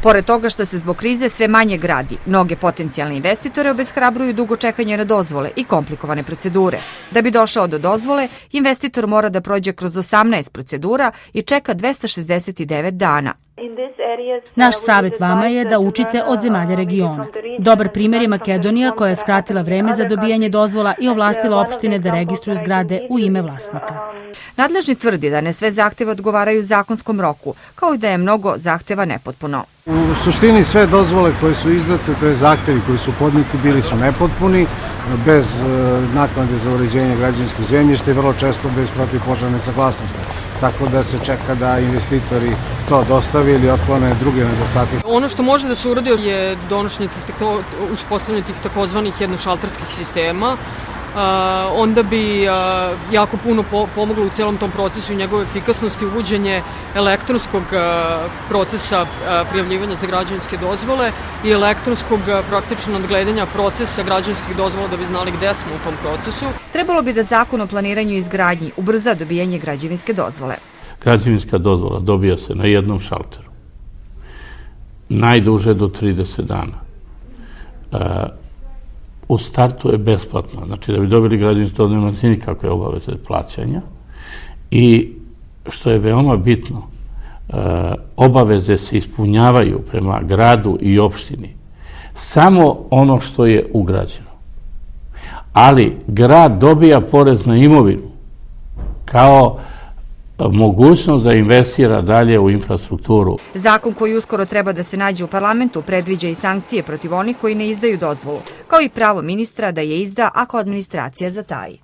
Pored toga što se zbog krize sve manje gradi, mnoge potencijalne investitore obeshrabruju dugo čekanje na dozvole i komplikovane procedure. Da bi došao do dozvole, investitor mora da prođe kroz 18 procedura i čeka 269 dana. Naš savjet vama je da učite od zemalja regiona. Dobar primjer je Makedonija koja je skratila vreme za dobijanje dozvola i ovlastila opštine da registruju zgrade u ime vlasnika. Nadležni tvrdi da ne sve zahteve odgovaraju zakonskom roku, kao i da je mnogo zahteva nepotpuno. U suštini sve dozvole koje su izdate, to je zahtevi koji su podneti, bili su nepotpuni, bez naknade za uređenje građevinskog zemljišta i vrlo često bez protivpožarne saglasnosti. Tako da se čeka da investitori to dostave ili otklone druge nedostatke. Ono što može da se uradi je donošenje uspostavljanje tih takozvanih jednošalterskih sistema. Onda bi jako puno pomoglo u celom tom procesu i njegove efikasnosti uvođenje elektronskog procesa prijavljivanja za građevinske dozvole i elektronskog praktično nadgledanja procesa građevinskih dozvola da bi znali gde smo u tom procesu. Trebalo bi da Zakon o planiranju i izgradnji ubrza dobijanje građevinske dozvole. Građevinska dozvola dobija se na jednom šalteru. Najduže do 30 dana. U startu je besplatno, znači da bi dobili građevinsku dozvolu nema nikakve obaveze plaćanja i što je veoma bitno, obaveze se ispunjavaju prema gradu i opštini samo ono što je ugrađeno. Ali grad dobija porez na imovinu kao mogućnost da investira dalje u infrastrukturu. Zakon koji uskoro treba da se nađe u parlamentu predviđa i sankcije protiv onih koji ne izdaju dozvolu, kao i pravo ministra da je izda ako administracija zataji.